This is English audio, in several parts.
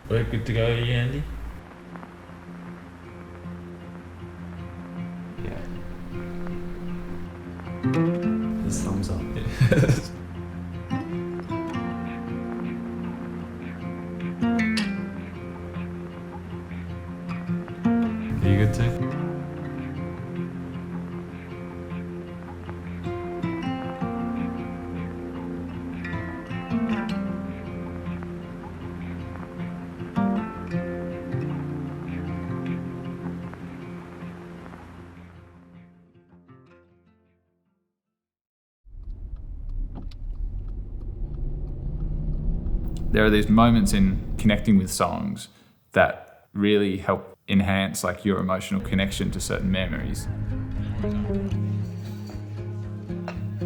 We're good to go, Andy? Yeah. His thumbs up. Are you good too? There are these moments in connecting with songs that really help enhance like your emotional connection to certain memories.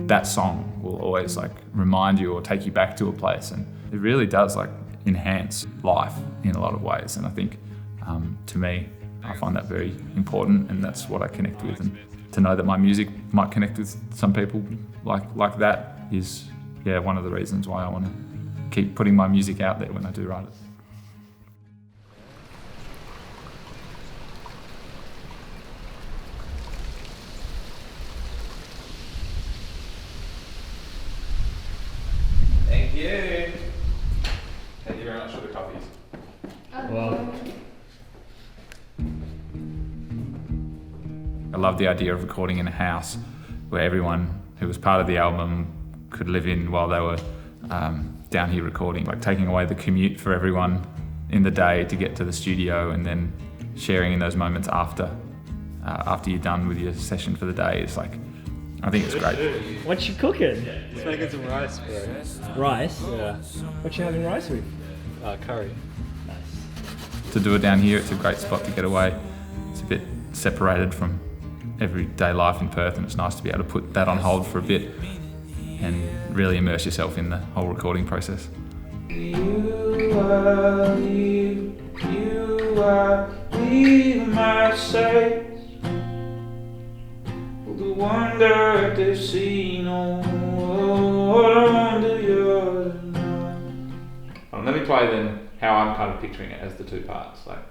That song will always like remind you or take you back to a place, and it really does like enhance life in a lot of ways. And I think to me, I find that very important, and that's what I connect with. And to know that my music might connect with some people like that is, yeah, one of the reasons why I want to keep putting my music out there when I do write it. Thank you. Thank you very much for the coffees. Well, I love the idea of recording in a house where everyone who was part of the album could live in while they were down here recording, like taking away the commute for everyone in the day to get to the studio, and then sharing in those moments after you're done with your session for the day. It's like, I think it's great. What you cooking? Just making some rice, bro. Rice? Yeah. What you having rice with? Curry. Nice. To do it down here, it's a great spot to get away. It's a bit separated from everyday life in Perth, and it's nice to be able to put that on hold for a bit and really immerse yourself in the whole recording process. You are leaving my sight. The wonder to see no wonder you're not. Let me play then how I'm kind of picturing it as the two parts. Like,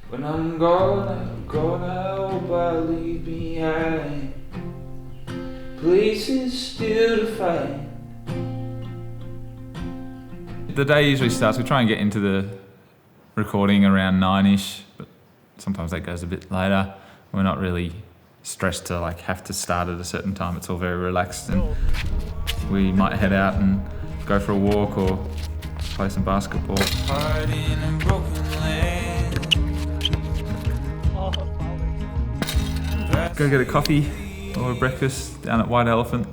When I'm gone, I hope I leave behind places still to find. The day usually starts, we try and get into the recording around 9ish, but sometimes that goes a bit later. We're not really stressed to like have to start at a certain time. It's all very relaxed, and we might head out and go for a walk or play some basketball. Heart in a broken land. Go get a coffee or a breakfast down at White Elephant.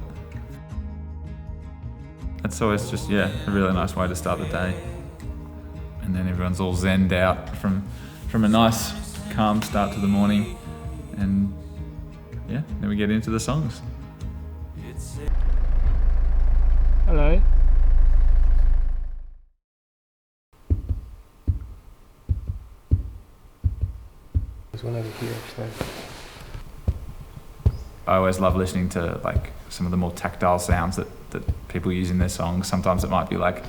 It's always just, yeah, a really nice way to start the day. And then everyone's all zenned out from a nice, calm start to the morning. And yeah, then we get into the songs. Hello. There's one over here, actually. I always love listening to like some of the more tactile sounds that people use in their songs. Sometimes it might be like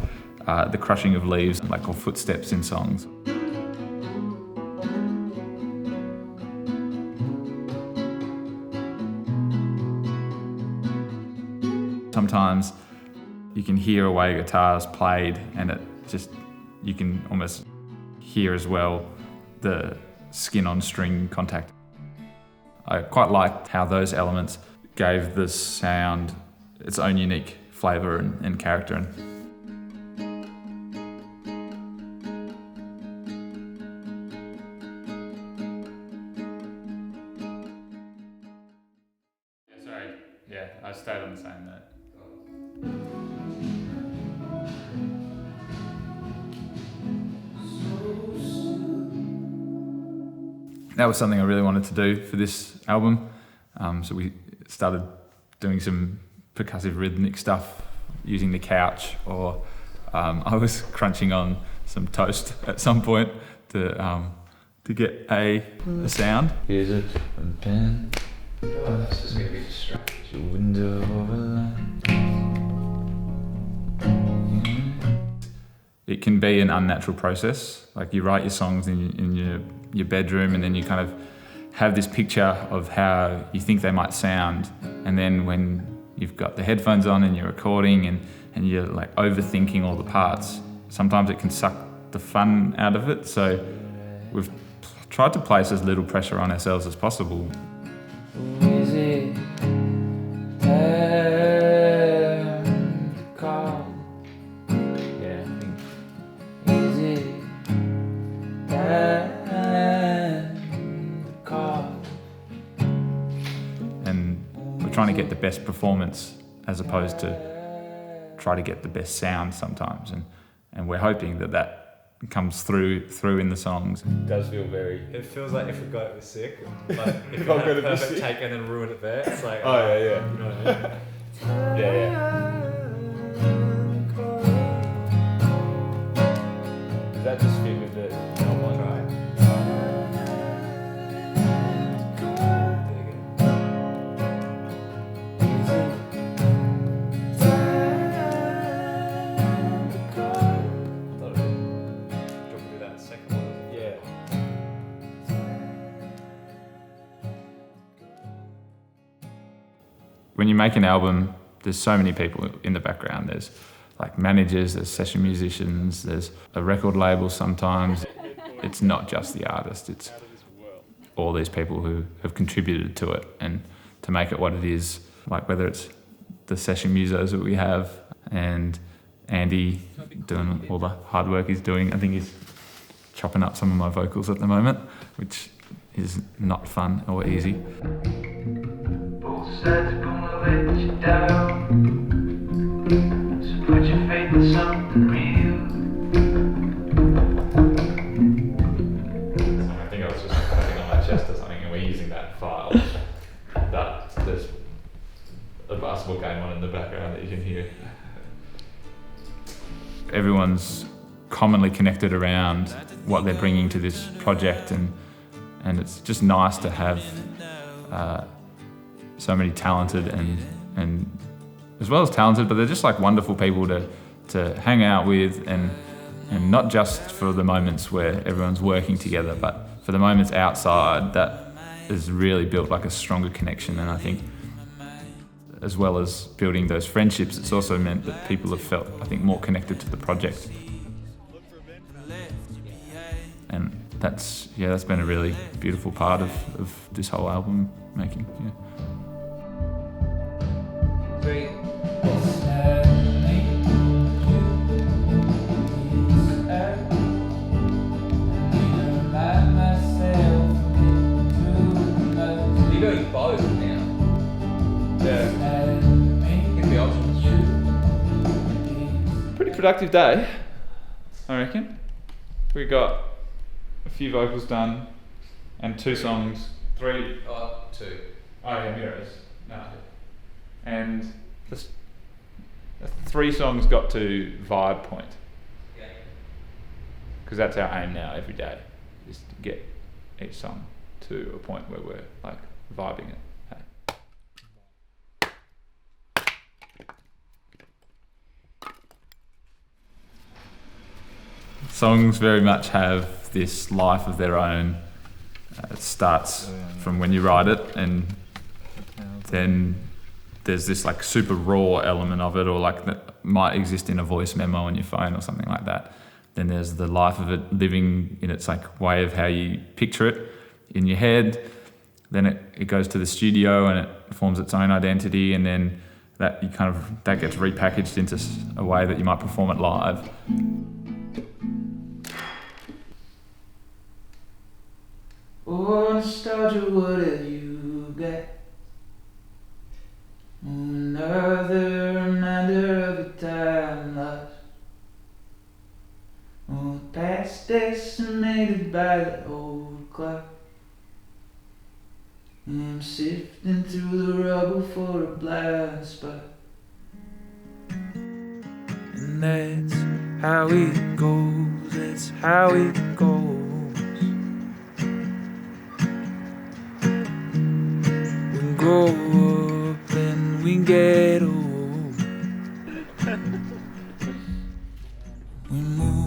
the crushing of leaves, like, or footsteps in songs. Sometimes you can hear a way guitar's played, and it just, you can almost hear as well the skin on string contact. I quite liked how those elements gave the sound its own unique flavour and character. Yeah, sorry. Yeah, I stayed on the same note. That was something I really wanted to do for this album. So we started doing some percussive rhythmic stuff using the couch, or I was crunching on some toast at some point to get a sound. Here's a pen. oh, that's just going to be distracting. Your window of a line. it can be an unnatural process. Like you write your songs in your bedroom, and then you kind of have this picture of how you think they might sound, and then when you've got the headphones on and you're recording and you're like overthinking all the parts, sometimes it can suck the fun out of it. So we've tried to place as little pressure on ourselves as possible. Is it time to call? Yeah, I think Is it time to call? and we're trying to get the best performance as opposed to try to get the best sound sometimes, and we're hoping that comes through in the songs. It does feel very. It feels like if a guy was sick, like if you had a perfect take and then ruin it there, it's like. Oh yeah, yeah. You know what I mean? Yeah, yeah. Does that just fit with the album, right? When you make an album, there's so many people in the background. There's like managers, there's session musicians, there's a record label sometimes. It's not just the artist, it's all these people who have contributed to it and to make it what it is. Like whether it's the session musos that we have and Andy doing all the hard work he's doing. I think he's chopping up some of my vocals at the moment, which is not fun or easy. Both sides are gonna let you down, so put your faith in something real. I think I was just putting on my chest or something, and we're using that file. That there's a basketball game on in the background that you can hear. Everyone's commonly connected around what they're bringing to this project, and it's just nice to have so many talented and as well as talented, but they're just like wonderful people to hang out with, and not just for the moments where everyone's working together, but for the moments outside. That has really built like a stronger connection, and I think as well as building those friendships, it's also meant that people have felt, I think, more connected to the project. And that's been a really beautiful part of this whole album making. Yeah. Three. You're doing both now. Yeah. Give the options. Pretty productive day, I reckon. We got a few vocals done and 2 songs, 3. Oh, 2. Oh yeah, Mirrors. No. And 3 songs got to vibe point. Yeah. Because that's our aim now every day, is to get each song to a point where we're like vibing it. Hey. Songs very much have this life of their own. It starts from when you write it, and then there's this like super raw element of it, or like that might exist in a voice memo on your phone or something like that. Then there's the life of it living in its like way of how you picture it in your head. Then it goes to the studio and it forms its own identity, and then that gets repackaged into a way that you might perform it live. Oh, nostalgia, what have you got? Another reminder of a time lost. Oh, the past decimated by the old clock. I'm sifting through the rubble for a blind spot. And that's how it goes, that's how it goes. We grow up and we get old. We move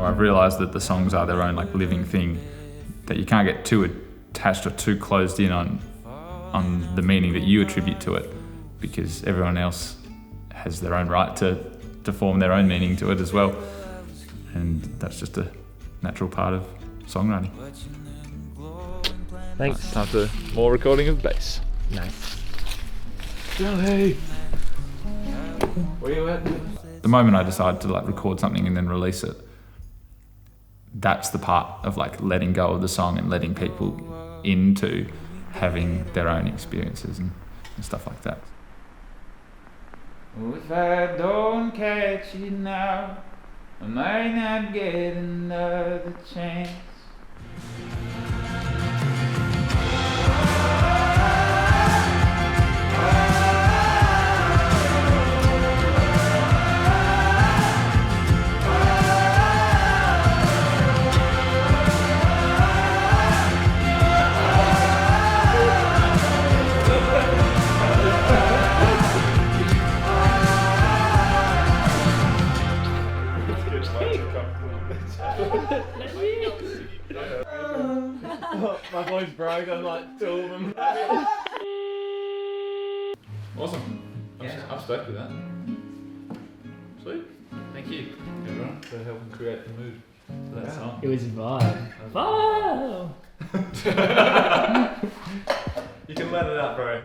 I've realised that the songs are their own like living thing, that you can't get too attached or too closed in on the meaning that you attribute to it, because everyone else has their own right to form their own meaning to it as well. And that's just a natural part of songwriting. Thanks. Time for more recording of bass. Nice. Jelly! Where you at? The moment I decide to like record something and then release it, that's the part of like letting go of the song and letting people into having their own experiences and stuff like that. If I don't catch you now, I might not get another chance. My voice broke, I'm like, two of them. Awesome. I'm stoked with that. Sweet. Thank you, everyone, for helping create the mood for that song. It was a vibe. Wow! You can let it out, bro.